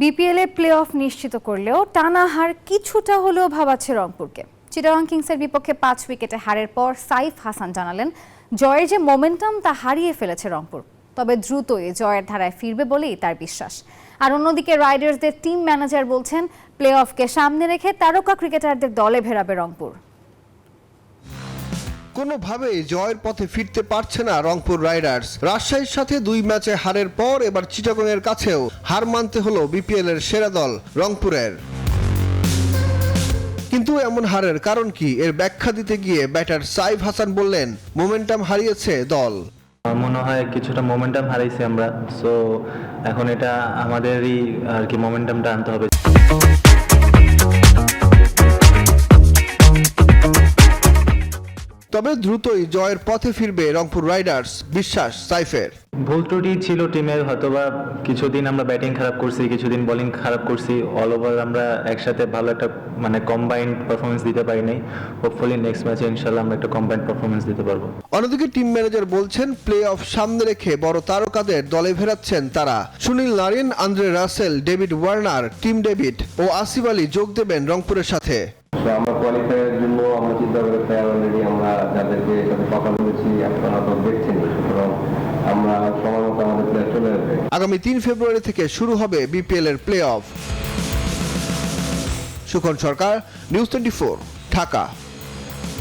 BPL A play of নিশ্চিত করলেও টানা হার কিছুটা হলেও ভাবাচ্ছে রংপুরকে। চিটাগং কিংসের বিপক্ষে 5 উইকেটে হারের পর সাইফ হাসান জানালেন, জয়ের যে মোমেন্টাম তা হারিয়ে ফেলেছে রংপুর, তবে দ্রুতই জয়ের ধারায় ফিরবে বলেই তার বিশ্বাস। আর অন্যদিকে রাইডার্সদের টিম ম্যানেজার বলছেন, প্লে অফকে সামনে রেখে তারকা ক্রিকেটারদের দলে ভেড়াবে রংপুর। কোনোভাবেই জয়ের পথে ফিরতে পারছে না রংপুর রাইডার্স। রাজশাহীর সাথে 2 ম্যাচে হারের পর এবার চিটাগং এর কাছেও হার মানতে হলো বিপিএল এর সেরা দল রংপুরের। কিন্তু এমন হারের কারণ কি, এর ব্যাখ্যা দিতে গিয়ে ব্যাটার সাইফ হাসান বললেন, মোমেন্টাম হারিয়েছে দল। মনে হয় কিছুটা মোমেন্টাম হারাইছি আমরা, সো এখন এটা আমাদেরই আর কি মোমেন্টামটা আনতে হবে। তবে দ্রুতই জয়ের পথে ফিরবে রংপুর রাইডার্স, বিশ্বাস সাইফের। ভুল ত্রুটি ছিল টিমের, হয়তোবা কিছুদিন আমরা ব্যাটিং খারাপ করছি, কিছুদিন বোলিং খারাপ করছি, অল ওভার আমরা একসাথে ভালো একটা কম্বাইন্ড পারফরমেন্স দিতে পারি নাই। হোপফুলি নেক্সট ম্যাচে ইনশাআল্লাহ আমরা একটা কম্বাইন্ড পারফরমেন্স দিতে পারবো। অন্যদিকে টিম ম্যানেজার বলছেন, প্লে অফ সামনে রেখে বড় তারকাদের দলে ফেরাচ্ছেন তারা। Sunil Narine, Andre Russell, David Warner, Tim David ও আসিফ আলী যোগ দেবেন রংপুরের সাথে। আমরা কোয়ালিফায়ারের জন্য আমরা চিন্তা করে প্লেয়ার অলরেডি আমরা যাদেরকে সাথে কথা বলেছি আপনারা তো দেখছেন, সুতরাং আমরা সময় মতো আমাদের প্লেয়ার চলে আসবে। আগামী 3 ফেব্রুয়ারি থেকে শুরু হবে বিপিএল এর play of. Sukhan Sarkar, news 24, Dhaka.